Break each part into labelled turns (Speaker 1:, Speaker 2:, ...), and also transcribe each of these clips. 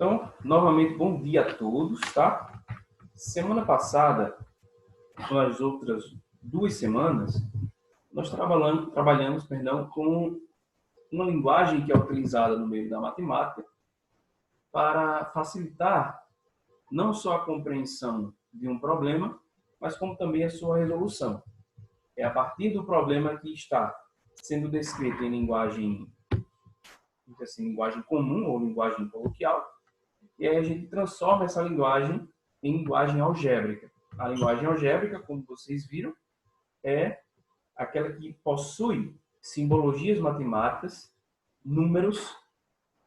Speaker 1: Então, novamente, bom dia a todos, tá? Semana passada, nas outras 2 semanas, nós trabalhamos, com uma linguagem que é utilizada no meio da matemática para facilitar não só a compreensão de um problema, mas como também a sua resolução. É a partir do problema que está sendo descrito em linguagem comum ou linguagem coloquial, e aí a gente transforma essa linguagem em linguagem algébrica. A linguagem algébrica, como vocês viram, é aquela que possui simbologias matemáticas, números,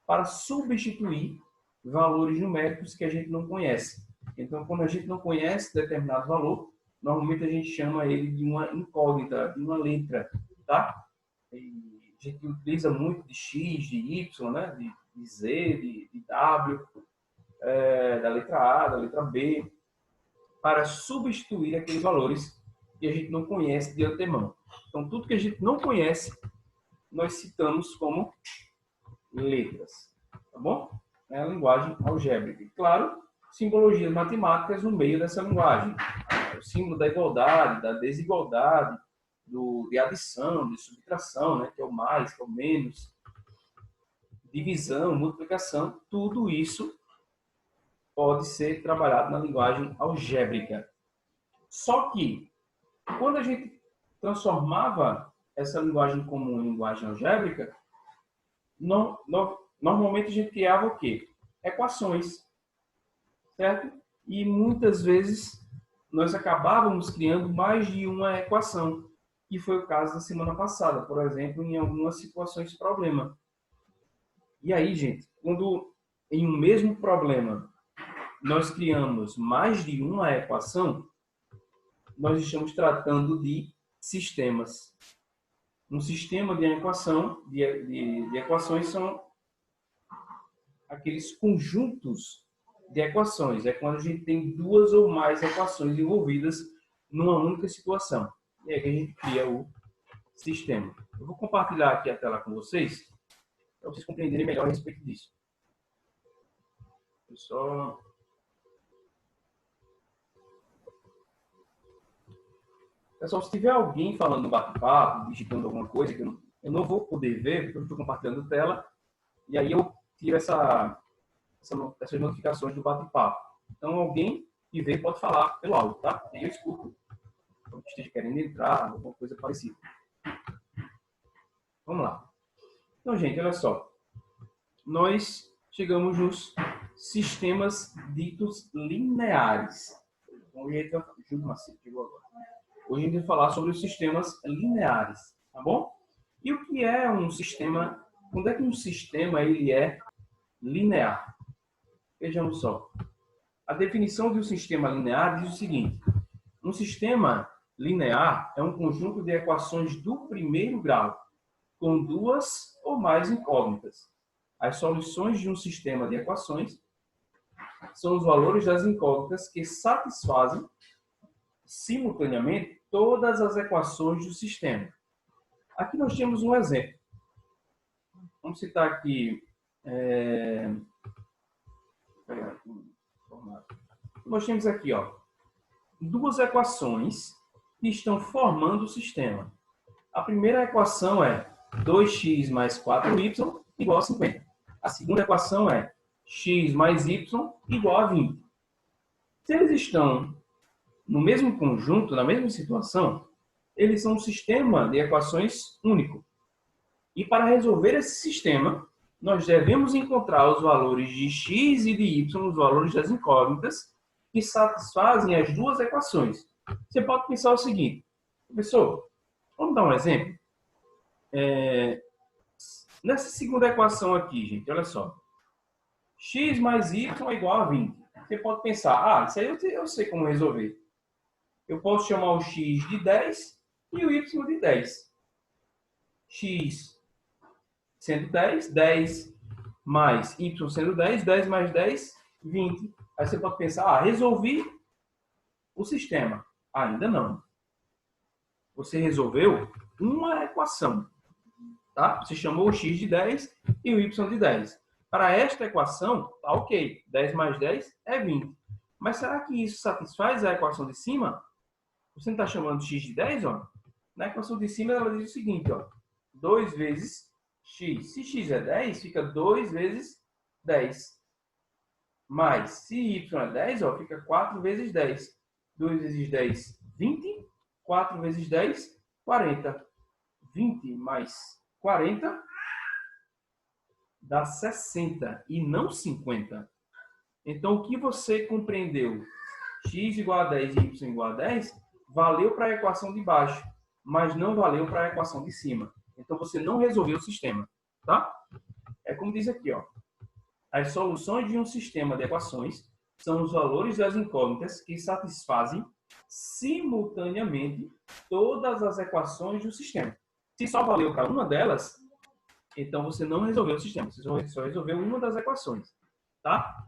Speaker 1: para substituir valores numéricos que a gente não conhece. Então, quando a gente não conhece determinado valor, normalmente a gente chama ele de uma incógnita, de uma letra, tá? E a gente utiliza muito de X, de Y, né? de Z, de W, da letra A, da letra B, para substituir aqueles valores que a gente não conhece de antemão. Então, tudo que a gente não conhece, nós citamos como letras, tá bom? É a linguagem algébrica. E, claro, simbologias matemáticas no meio dessa linguagem. O símbolo da igualdade, da desigualdade, de adição, de subtração, né? Que é o mais, que é o menos, divisão, multiplicação, tudo isso pode ser trabalhado na linguagem algébrica. Só que, quando a gente transformava essa linguagem comum em linguagem algébrica, normalmente a gente criava o quê? Equações, certo? E muitas vezes nós acabávamos criando mais de uma equação, que foi o caso da semana passada, por exemplo, em algumas situações de problema. E aí, gente, quando em um mesmo problema nós criamos mais de uma equação, nós estamos tratando de sistemas. Um sistema de equação, de equações são aqueles conjuntos de equações. É quando a gente tem duas ou mais equações envolvidas numa única situação. E aí que a gente cria o sistema. Eu vou compartilhar aqui a tela com vocês, para vocês compreenderem melhor a respeito disso. Pessoal, se tiver alguém falando no bate-papo, digitando alguma coisa, que eu não vou poder ver, porque eu estou compartilhando tela, e aí eu tiro essas notificações do bate-papo. Então, alguém que vê pode falar pelo áudio, tá? E eu escuto. Então, que esteja querendo entrar, alguma coisa parecida. Vamos lá. Então, gente, olha só. Nós chegamos nos sistemas ditos lineares. Hoje a gente vai falar sobre os sistemas lineares, tá bom? E o que é um sistema? Quando é que um sistema ele é linear? Vejamos só. A definição de um sistema linear diz o seguinte: um sistema linear é um conjunto de equações do primeiro grau, com duas ou mais incógnitas. As soluções de um sistema de equações são os valores das incógnitas que satisfazem simultaneamente todas as equações do sistema. Aqui nós temos um exemplo. Vamos citar aqui. Nós temos aqui, duas equações que estão formando o sistema. A primeira equação é 2x mais 4y igual a 50. A segunda equação é x mais y igual a 20. Se eles estão no mesmo conjunto, na mesma situação, eles são um sistema de equações único. E para resolver esse sistema, nós devemos encontrar os valores de x e de y, os valores das incógnitas, que satisfazem as duas equações. Você pode pensar o seguinte: professor, vamos dar um exemplo? Nessa segunda equação aqui, gente, olha só. X mais y é igual a 20. Você pode pensar, isso aí eu sei como resolver. Eu posso chamar o x de 10 e o y de 10. X sendo 10, 10 mais y sendo 10, 10 mais 10, 20. Aí você pode pensar, resolvi o sistema. Ainda não. Você resolveu uma equação. Tá? Você chamou o x de 10 e o y de 10. Para esta equação, tá ok. 10 mais 10 é 20. Mas será que isso satisfaz a equação de cima? Você não está chamando x de 10? Ó? Na equação de cima, ela diz o seguinte, ó, 2 vezes x. Se x é 10, fica 2 vezes 10. Mas, se y é 10, ó, fica 4 vezes 10. 2 vezes 10, 20. 4 vezes 10, 40. 20 mais 40 dá 60 e não 50. Então, o que você compreendeu? X igual a 10 e y igual a 10 valeu para a equação de baixo, mas não valeu para a equação de cima. Então, você não resolveu o sistema. Tá? É como diz aqui, ó. As soluções de um sistema de equações são os valores das incógnitas que satisfazem simultaneamente todas as equações do sistema. Se só valeu para uma delas, então você não resolveu o sistema. Você só resolveu uma das equações. Tá?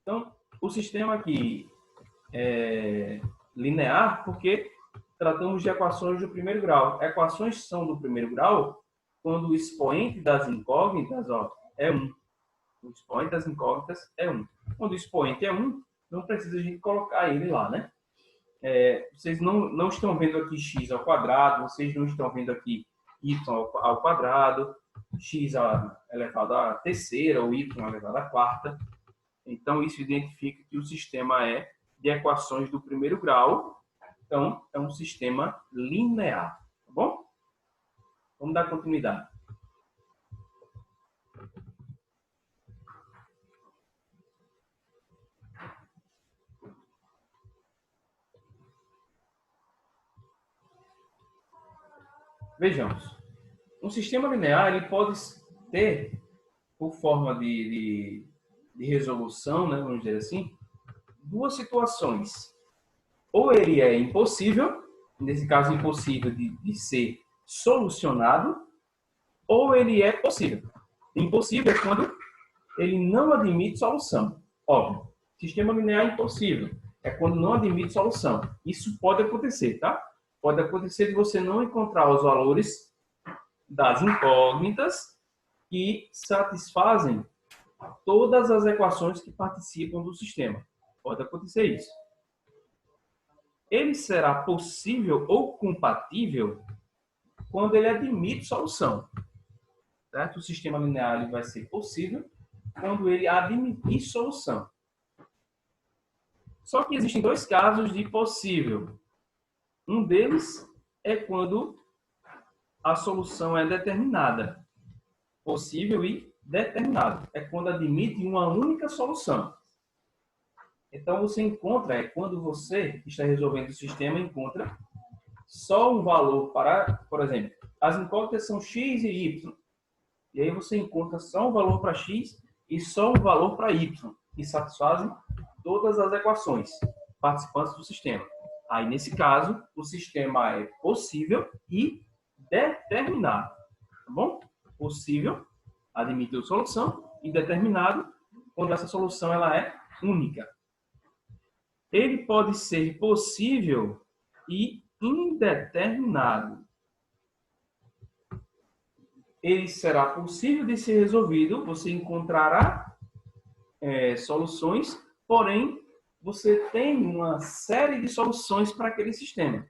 Speaker 1: Então, o sistema aqui é linear porque tratamos de equações do primeiro grau. Equações são do primeiro grau quando o expoente das incógnitas, ó, é 1. O expoente das incógnitas é 1. Quando o expoente é 1, não precisa a gente colocar ele lá, né? Vocês não estão vendo aqui x ao quadrado, vocês não estão vendo aqui y ao quadrado, x elevado à terceira ou y elevado à quarta. Então, isso identifica que o sistema é de equações do primeiro grau. Então, é um sistema linear. Tá bom? Vamos dar continuidade. Vejamos. Um sistema linear ele pode ter, por forma de resolução, né, vamos dizer assim, duas situações. Ou ele é impossível, nesse caso impossível de ser solucionado, ou ele é possível. Impossível é quando ele não admite solução. Óbvio, sistema linear é impossível. É quando não admite solução. Isso pode acontecer, tá? Pode acontecer de você não encontrar os valores das incógnitas que satisfazem todas as equações que participam do sistema. Pode acontecer isso. Ele será possível ou compatível quando ele admite solução. Certo? O sistema linear ele vai ser possível quando ele admitir solução. Só que existem dois casos de possível. Um deles é quando a solução é determinada. Possível e determinado. É quando admite uma única solução. Então, você encontra, quando você está resolvendo o sistema, encontra só um valor para, por exemplo, as incógnitas são x e y. E aí você encontra só um valor para x e só um valor para y, que satisfazem todas as equações participantes do sistema. Aí, nesse caso, o sistema é possível e determinado. Tá bom? Possível, admitiu solução, e determinado, quando essa solução ela é única. Ele pode ser possível e indeterminado. Ele será possível de ser resolvido, você encontrará soluções, porém, você tem uma série de soluções para aquele sistema.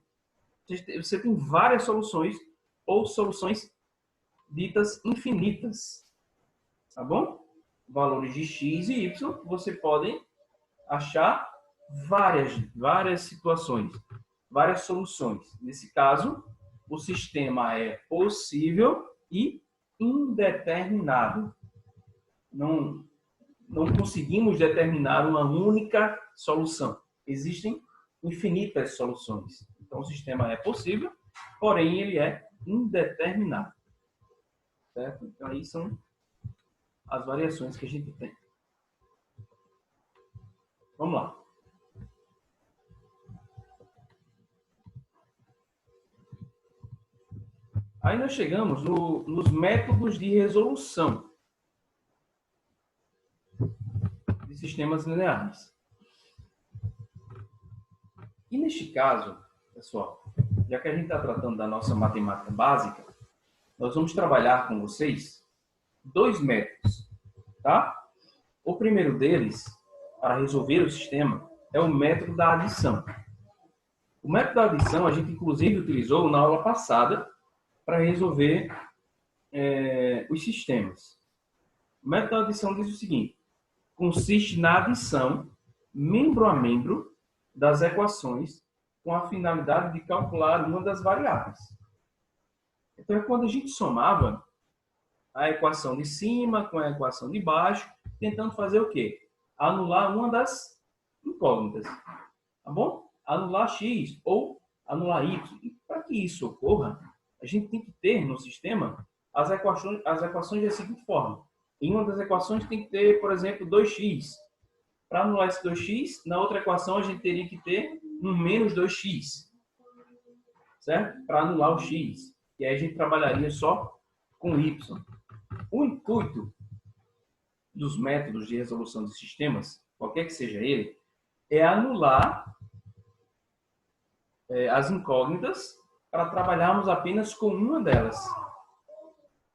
Speaker 1: Você tem várias soluções ou soluções ditas infinitas. Tá bom? Valores de x e y, você pode achar várias situações, várias soluções. Nesse caso, o sistema é possível e indeterminado. Não conseguimos determinar uma única solução. Existem infinitas soluções. Então, o sistema é possível, porém, ele é indeterminado. Certo? Então, aí são as variações que a gente tem. Vamos lá. Aí nós chegamos nos métodos de resolução de sistemas lineares. E neste caso, pessoal, já que a gente está tratando da nossa matemática básica, nós vamos trabalhar com vocês dois métodos, tá? O primeiro deles, para resolver o sistema, é o método da adição. O método da adição a gente, inclusive, utilizou na aula passada para resolver os sistemas. O método da adição diz o seguinte: consiste na adição, membro a membro, das equações com a finalidade de calcular uma das variáveis. Então, é quando a gente somava a equação de cima com a equação de baixo, tentando fazer o quê? Anular uma das incógnitas. Tá bom? Anular x ou anular y. E para que isso ocorra, a gente tem que ter no sistema as equações da seguinte forma. Em uma das equações tem que ter, por exemplo, 2x. Para anular esse 2x, na outra equação a gente teria que ter um menos 2x. Certo? Para anular o x. E aí a gente trabalharia só com y. O intuito dos métodos de resolução de sistemas, qualquer que seja ele, é anular as incógnitas para trabalharmos apenas com uma delas.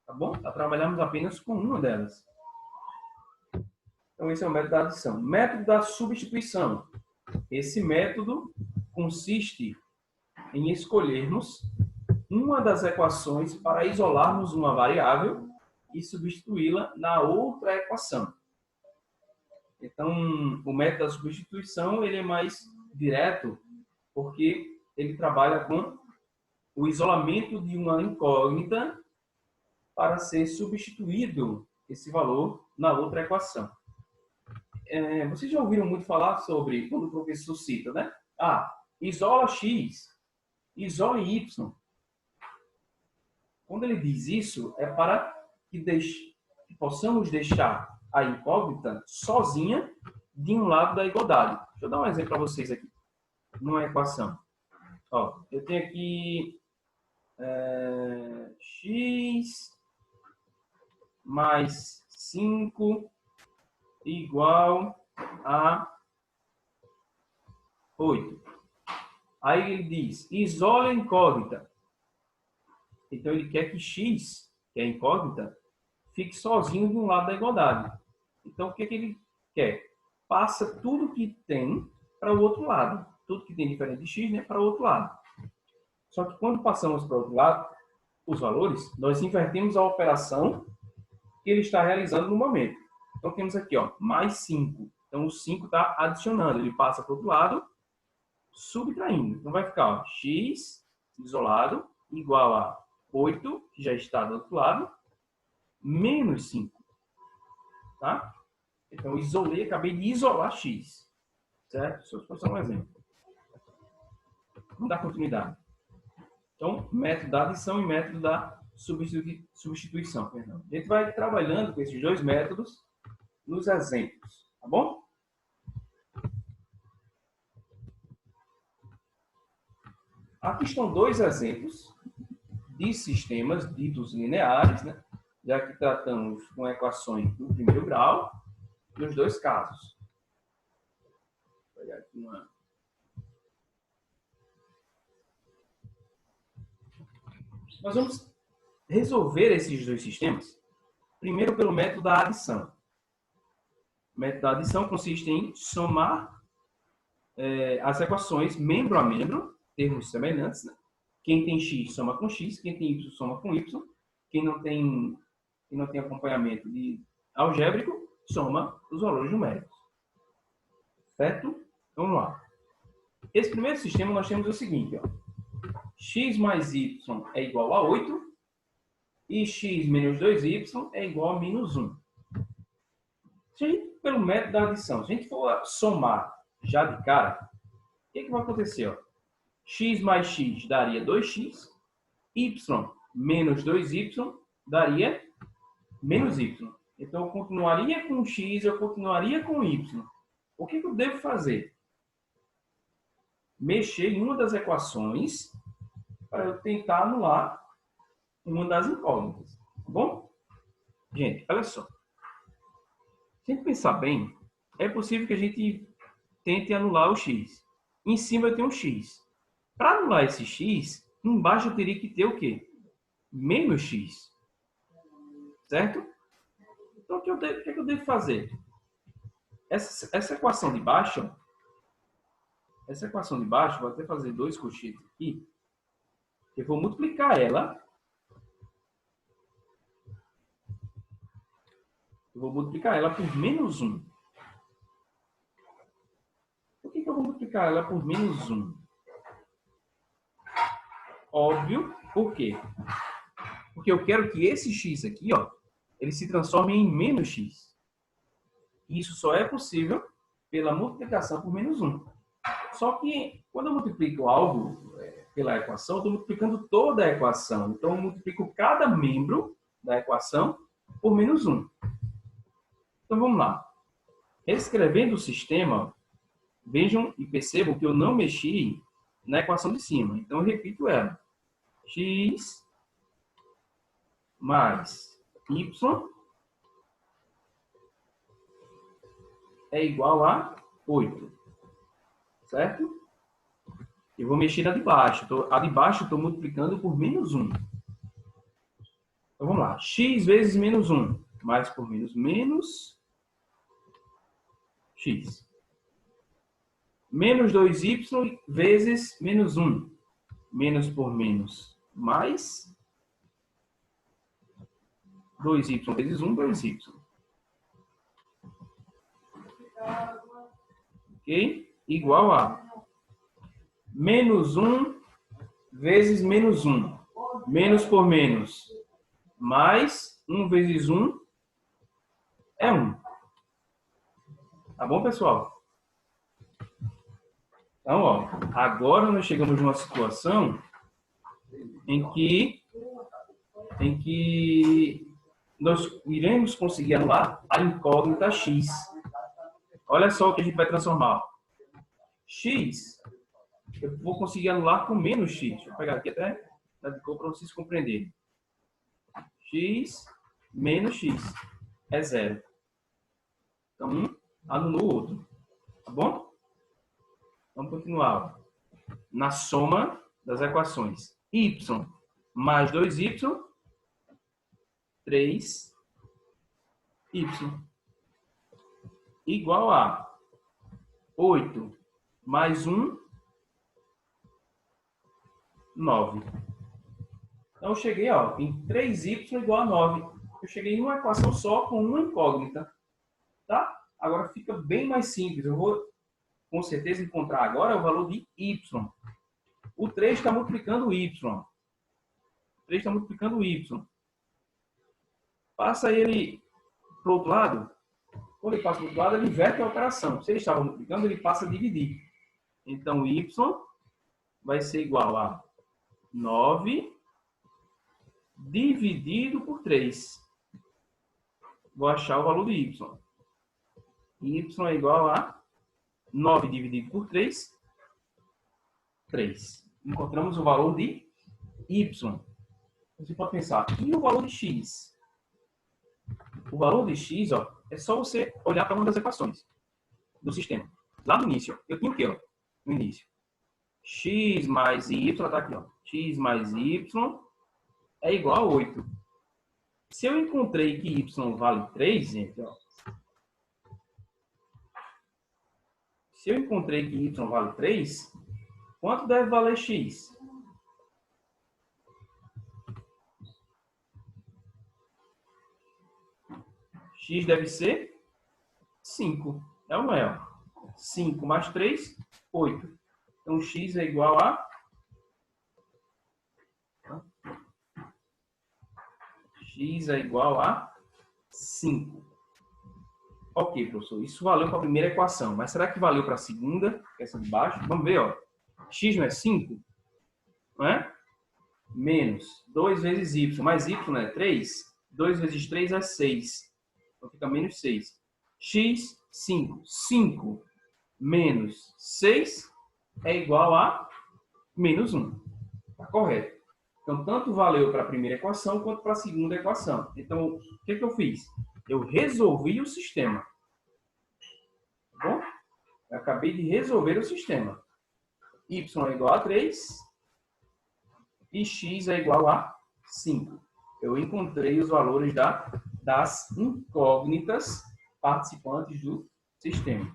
Speaker 1: Tá bom? Para trabalharmos apenas com uma delas. Então, esse é o método da adição. Método da substituição. Esse método consiste em escolhermos uma das equações para isolarmos uma variável e substituí-la na outra equação. Então, o método da substituição ele é mais direto, porque ele trabalha com o isolamento de uma incógnita para ser substituído esse valor na outra equação. Vocês já ouviram muito falar sobre, quando o professor cita, né? Isola x, isola y. Quando ele diz isso, é para que possamos deixar a incógnita sozinha de um lado da igualdade. Deixa eu dar um exemplo para vocês aqui. Numa equação. Eu tenho aqui x mais 5 igual a 8. Aí ele diz, isola a incógnita. Então, ele quer que x, que é a incógnita, fique sozinho de um lado da igualdade. Então, o que ele quer? Passa tudo que tem para o outro lado. Tudo que tem diferente de x, né, para o outro lado. Só que quando passamos para o outro lado, os valores, nós invertemos a operação que ele está realizando no momento. Então, temos aqui, mais 5. Então, o 5 está adicionando. Ele passa para o outro lado, subtraindo. Então, vai ficar x isolado igual a 8, que já está do outro lado, menos 5. Tá? Então, eu isolei, acabei de isolar x. Certo? Só para um exemplo. Vamos dar continuidade. Então, método da adição e método da substituição. Perdão. A gente vai trabalhando com esses dois métodos nos exemplos. Tá bom? Aqui estão dois exemplos de sistemas ditos lineares, né? Já que tratamos com equações do primeiro grau, nos dois casos. Vou pegar aqui uma... Nós vamos resolver esses dois sistemas, primeiro pelo método da adição. O método da adição consiste em somar as equações membro a membro, termos semelhantes, né? Quem tem x soma com x, quem tem y soma com y, quem não tem acompanhamento algébrico soma os valores numéricos. Certo? Vamos lá. Esse primeiro sistema nós temos o seguinte, x mais y é igual a 8 e x menos 2y é igual a menos 1. Se a gente, pelo método da adição, se a gente for somar já de cara, o que vai acontecer? X mais x daria 2x, y menos 2y daria menos y. Então, eu continuaria com x, eu continuaria com y. O que eu devo fazer? Mexer em uma das equações para eu tentar anular uma das incógnitas. Tá bom? Gente, olha só. Se a gente pensar bem, é possível que a gente tente anular o x. Em cima eu tenho um x. Para anular esse x, embaixo eu teria que ter o quê? Menos x. Certo? Então, o que é que eu devo fazer? Essa equação de baixo, vou até fazer 2 colchetes aqui. Eu vou multiplicar ela. Eu vou multiplicar ela por menos 1. Por que eu vou multiplicar ela por menos 1? Óbvio, por quê? Porque eu quero que esse x aqui, ó, ele se transforme em menos x. Isso só é possível pela multiplicação por menos 1. Só que, quando eu multiplico algo pela equação, eu estou multiplicando toda a equação. Então, eu multiplico cada membro da equação por menos 1. Então, vamos lá. Escrevendo o sistema, vejam e percebam que eu não mexi na equação de cima. Então, eu repito ela. X mais y é igual a 8. Certo? Eu vou mexer na de baixo. A de baixo eu estou multiplicando por menos 1. Então, vamos lá. X vezes menos 1. Mais por menos x. Menos 2y vezes menos 1. Menos por menos mais 2y vezes 1, 2y. Ok? Igual a menos 1 vezes menos 1. Menos por menos mais 1 vezes 1 é 1. Tá bom, pessoal? Então, ó, agora nós chegamos numa situação em que nós iremos conseguir anular a incógnita x. Olha só o que a gente vai transformar. X, eu vou conseguir anular com menos x. Deixa eu pegar aqui até para vocês compreenderem. X menos x é 0. Então, um anulou o outro. Tá bom? Vamos continuar. Na soma das equações. Y mais 2y, 3y. Igual a 8 mais 1, 9. Então, eu cheguei em 3y igual a 9. Eu cheguei em uma equação só com uma incógnita. Tá? Agora fica bem mais simples. Eu vou, com certeza, encontrar agora o valor de y. O 3 está multiplicando o y. O 3 está multiplicando o y. Passa ele para o outro lado. Quando ele passa para o outro lado, ele inverte a operação. Se ele estava multiplicando, ele passa a dividir. Então, y vai ser igual a 9 dividido por 3. Vou achar o valor de y. Y é igual a 9 dividido por 3, 3. Encontramos o valor de y. Você pode pensar, e o valor de x? O valor de x, é só você olhar para uma das equações do sistema. Lá no início, eu tinha o quê? No início. X mais y, está aqui. X mais y é igual a 8. Se eu encontrei que y vale 3, gente, se eu encontrei que y vale 3, quanto deve valer x? X deve ser 5. É ou não é? 5 mais 3, 8. Então, x é igual a... x é igual a 5. Ok, professor. Isso valeu para a primeira equação. Mas será que valeu para a segunda? Essa de baixo. Vamos ver, x não é 5? Não é? Menos 2 vezes y. Mais y é 3. 2 vezes 3 é 6. Então, fica menos 6. X, 5. 5 menos 6 é igual a menos 1. Está correto. Então, tanto valeu para a primeira equação quanto para a segunda equação. Então, o que eu fiz? Eu resolvi o sistema. Tá bom? Eu acabei de resolver o sistema. Y é igual a 3 e x é igual a 5. Eu encontrei os valores da das incógnitas participantes do sistema.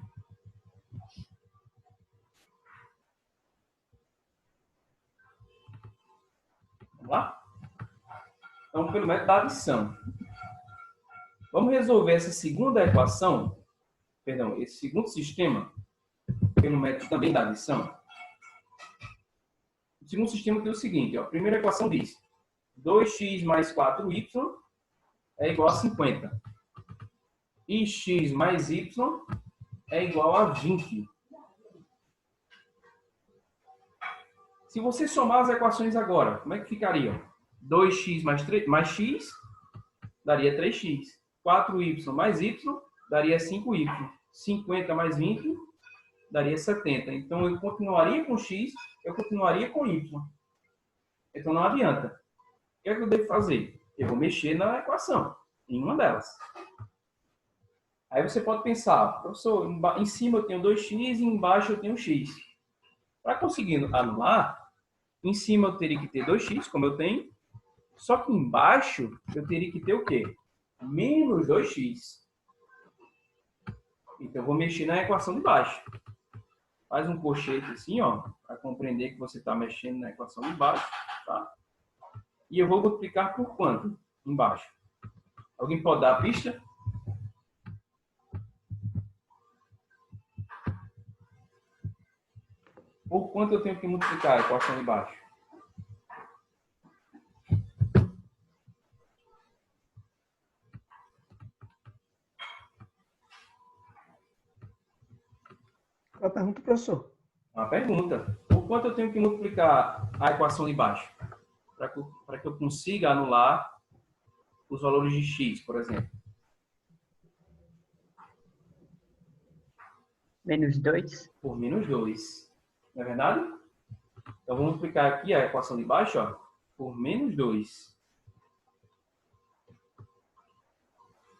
Speaker 1: Vamos lá? Então, pelo método da adição. Vamos resolver essa segunda equação, perdão, esse segundo sistema, pelo método também da adição. O segundo sistema tem o seguinte, ó, a primeira equação diz 2x mais 4y é igual a 50. E x mais y é igual a 20. Se você somar as equações agora, como é que ficaria? 2x mais x daria 3x. 4y mais y daria 5y. 50 mais 20 daria 70. Então, eu continuaria com x, eu continuaria com y. Então, não adianta. O que é que eu devo fazer? Eu vou mexer na equação, em uma delas. Aí você pode pensar, professor, em cima eu tenho 2x e embaixo eu tenho x. Para conseguir anular, em cima eu teria que ter 2x, como eu tenho, só que embaixo eu teria que ter o quê? Menos 2x. Então, eu vou mexer na equação de baixo. Faz um colchete assim, ó, para compreender que você está mexendo na equação de baixo, tá? E eu vou multiplicar por quanto embaixo? Alguém pode dar a pista? Por quanto eu tenho que multiplicar a equação de baixo?
Speaker 2: Qual a pergunta, professor?
Speaker 1: Uma pergunta. Por quanto eu tenho que multiplicar a equação de baixo? Para que eu consiga anular os valores de x, por exemplo.
Speaker 3: Menos 2.
Speaker 1: Por menos 2. Não é verdade? Então, vou multiplicar aqui a equação de baixo, ó, por menos 2.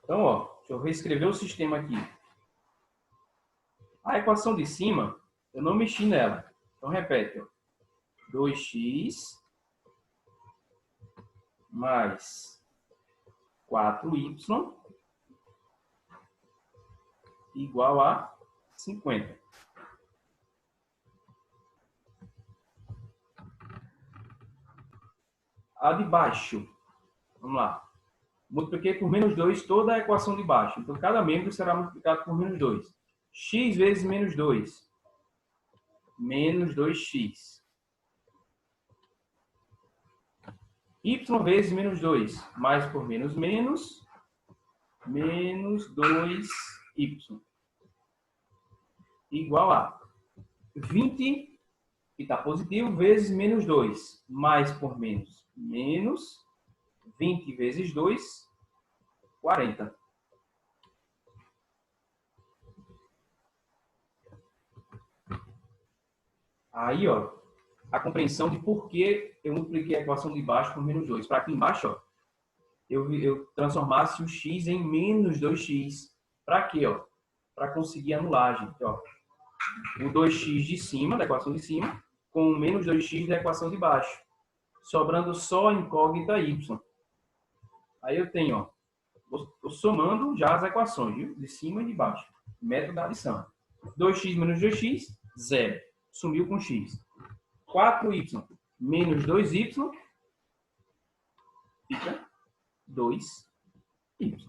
Speaker 1: Então, ó, deixa eu reescrever o sistema aqui. A equação de cima, eu não mexi nela. Então, repete. Ó. 2x mais 4y igual a 50. A de baixo, vamos lá. Multipliquei por menos 2 toda a equação de baixo. Então, cada membro será multiplicado por menos 2. X vezes menos 2. Menos 2x. Y vezes menos 2. Mais por menos menos. Menos 2y. Igual a 20, que está positivo, vezes menos 2. Mais por menos. Menos 20 vezes 2, 40. Aí, ó, a compreensão de por que eu multipliquei a equação de baixo por menos 2. Para aqui embaixo, ó, eu transformasse o x em menos 2x. Para quê, ó? Para conseguir anular, gente, ó. O 2x de cima, da equação de cima, com o menos 2x da equação de baixo. Sobrando só a incógnita y. Aí eu tenho, ó, estou somando já as equações, viu? De cima e de baixo. Método da adição. 2x menos 2x, 0. Sumiu com x. 4y menos 2y fica 2y.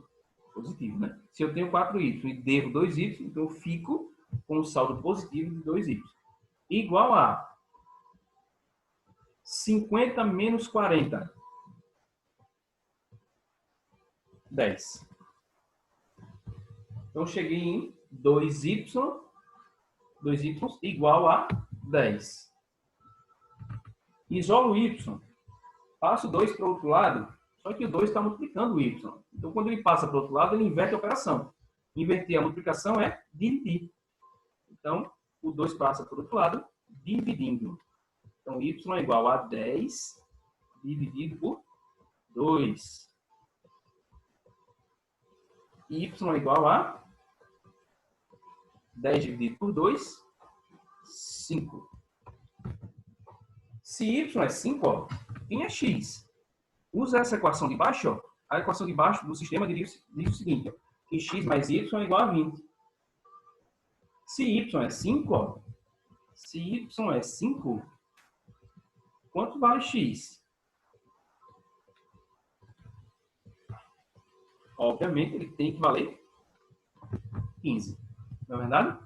Speaker 1: Positivo, né? Se eu tenho 4y e devo 2y, então eu fico com o saldo positivo de 2y. Igual a 50 menos 40. 10. Então, cheguei em 2y igual a 10. Isolo y. Passo 2 para o outro lado, só que o 2 está multiplicando o y. Então, quando ele passa para o outro lado, ele inverte a operação. Inverter a multiplicação é dividir. Então, o 2 passa para o outro lado, dividindo. Então, y é igual a 10 dividido por 2. Y é igual a 10 dividido por 2, 5. Se y é 5, ó, quem é x? Usa essa equação de baixo, ó, a equação de baixo do sistema diz o seguinte, ó, que x mais y é igual a 20. Se y é 5, ó, se y é 5, quanto vale x? Obviamente, ele tem que valer 15. Não é verdade?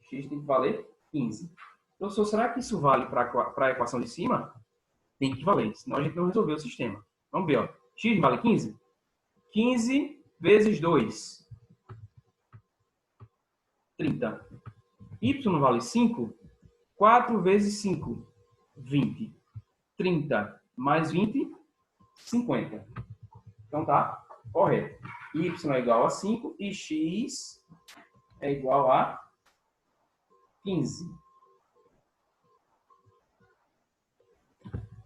Speaker 1: X tem que valer 15. Professor, será que isso vale para a equação de cima? Tem que valer, senão a gente não resolveu o sistema. Vamos ver, ó. X vale 15? 15 vezes 2. 30. Y vale 5? 4 vezes 5. 20. 30 mais 20, 50. Então tá correto. Y é igual a 5 e x é igual a 15.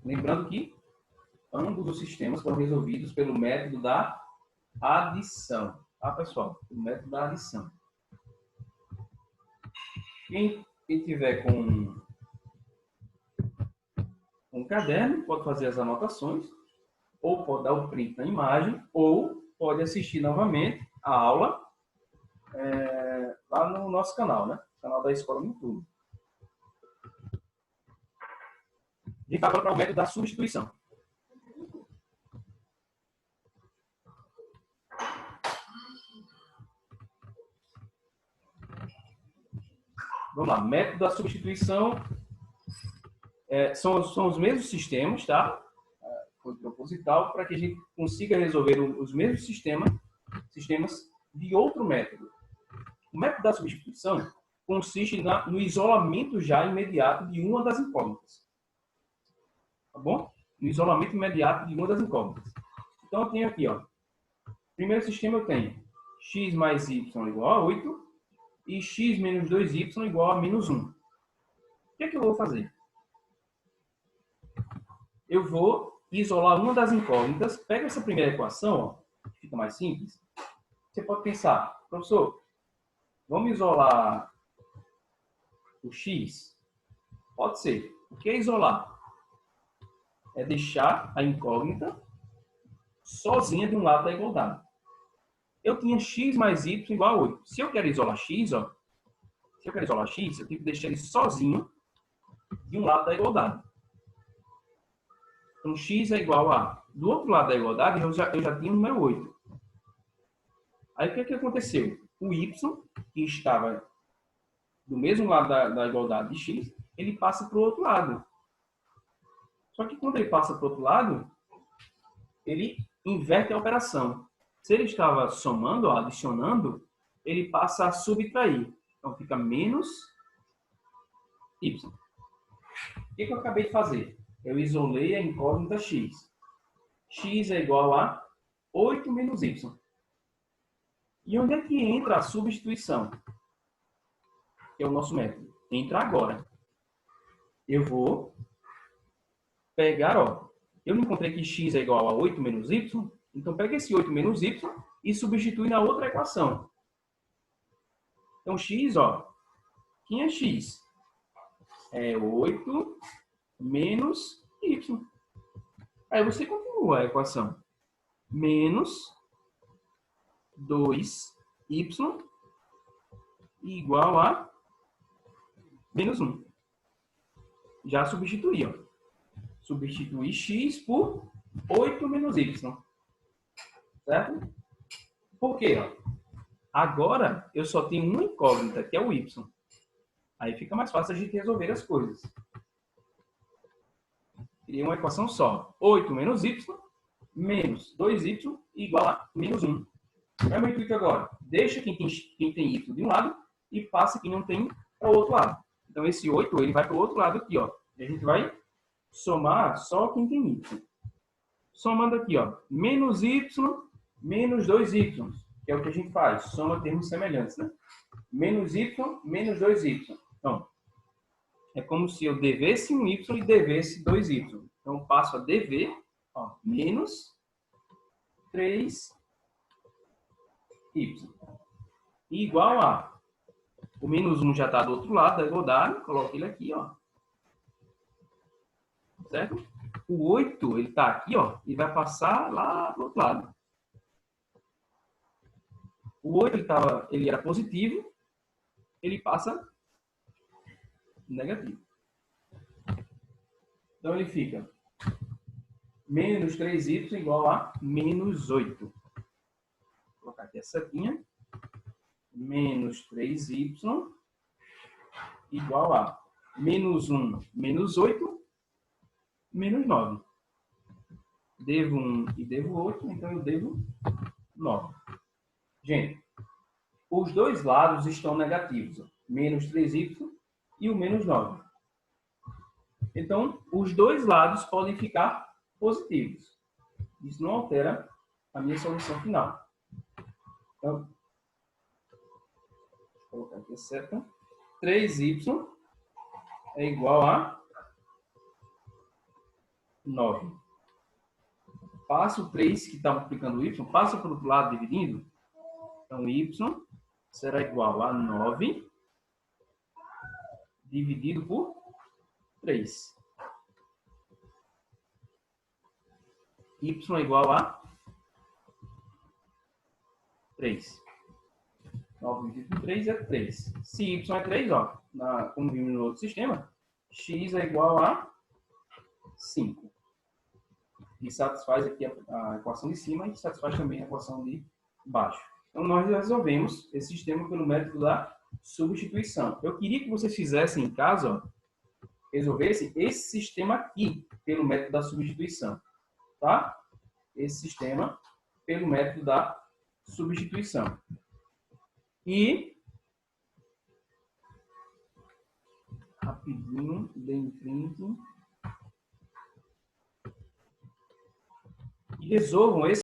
Speaker 1: Lembrando que ambos os sistemas foram resolvidos pelo método da adição. Tá, pessoal? O método da adição. Quem tiver com um caderno, pode fazer as anotações, ou pode dar o print na imagem, ou pode assistir novamente a aula lá no nosso canal, né? Canal da Escola no YouTube. E agora para o método da substituição. Vamos lá, método da substituição são os mesmos sistemas, tá? Foi proposital para que a gente consiga resolver os mesmos sistemas de outro método. O método da substituição consiste no isolamento já imediato de uma das incógnitas. Tá bom? No isolamento imediato de uma das incógnitas. Então, eu tenho aqui, ó. Primeiro sistema eu tenho x mais y igual a 8 e x menos 2y igual a menos 1. O que é que eu vou fazer? Eu vou isolar uma das incógnitas. Pega essa primeira equação, ó, que fica mais simples. Você pode pensar, professor, vamos isolar o x? Pode ser. O que é isolar? É deixar a incógnita sozinha de um lado da igualdade. Eu tinha x mais y igual a 8. Se eu quero isolar x, ó, eu tenho que deixar ele sozinho de um lado da igualdade. Então, x é igual a... Do outro lado da igualdade, eu já tinha o número 8. Aí, o que aconteceu? O y, que estava do mesmo lado da igualdade de x, ele passa para o outro lado. Só que quando ele passa para o outro lado, ele inverte a operação. Se ele estava somando, ó, adicionando, ele passa a subtrair. Então, fica menos y. O que eu acabei de fazer? Eu isolei a incógnita x. X é igual a 8 menos y. E onde é que entra a substituição? Que é o nosso método. Entra agora. Eu vou pegar, ó. Eu não encontrei que x é igual a 8 menos y. Então, pega esse 8 menos y e substitui na outra equação. Então, x, ó. Quem é x? É 8 menos y. Aí você continua a equação. Menos 2y igual a menos 1. Já substituí, ó. Substituí x por 8 menos y. Certo? Por quê? Ó? Agora, eu só tenho uma incógnita, que é o y. Aí fica mais fácil a gente resolver as coisas. Cria uma equação só. 8 menos y menos 2y igual a menos 1. Qual é o meu intuito agora? Deixa quem tem y de um lado e passa quem não tem para o outro lado. Então, esse 8 ele vai para o outro lado aqui, ó. E a gente vai somar só quem tem y. Somando aqui, ó. Menos y menos 2y. Que é o que a gente faz. Soma termos semelhantes, né? Menos y menos 2y. Então, é como se eu devesse um y e devesse 2y. Então, eu passo a dever, ó, menos 3y. Igual a... O menos 1 já está do outro lado da igualdade. Coloco ele aqui, ó. Certo? O 8, ele está aqui, ó, e vai passar lá do outro lado. O 8, ele era positivo, ele passa negativo. Então, ele fica menos 3y igual a menos 8. Vou colocar aqui a setinha. Menos 3y igual a menos 1, menos 8, menos 9. Devo 1 e devo 8, então eu devo 9. Gente, os dois lados estão negativos. Ó. Menos 3y e o menos 9. Então, os dois lados podem ficar positivos. Isso não altera a minha solução final. Então, vou colocar aqui a seta. 3y é igual a 9. Passa o 3, que está multiplicando o y, passa para o outro lado dividindo. Então, y será igual a 9 dividido por 3. Y é igual a 3. 9 dividido por 3 é 3. Se y é 3, ó, como vimos no outro sistema, x é igual a 5. E satisfaz aqui a equação de cima e satisfaz também a equação de baixo. Então, nós resolvemos esse sistema pelo método da substituição. Eu queria que vocês fizessem em casa, ó, resolvessem esse sistema aqui pelo método da substituição. Tá? Esse sistema pelo método da substituição. E rapidinho, bem print. E resolvam esse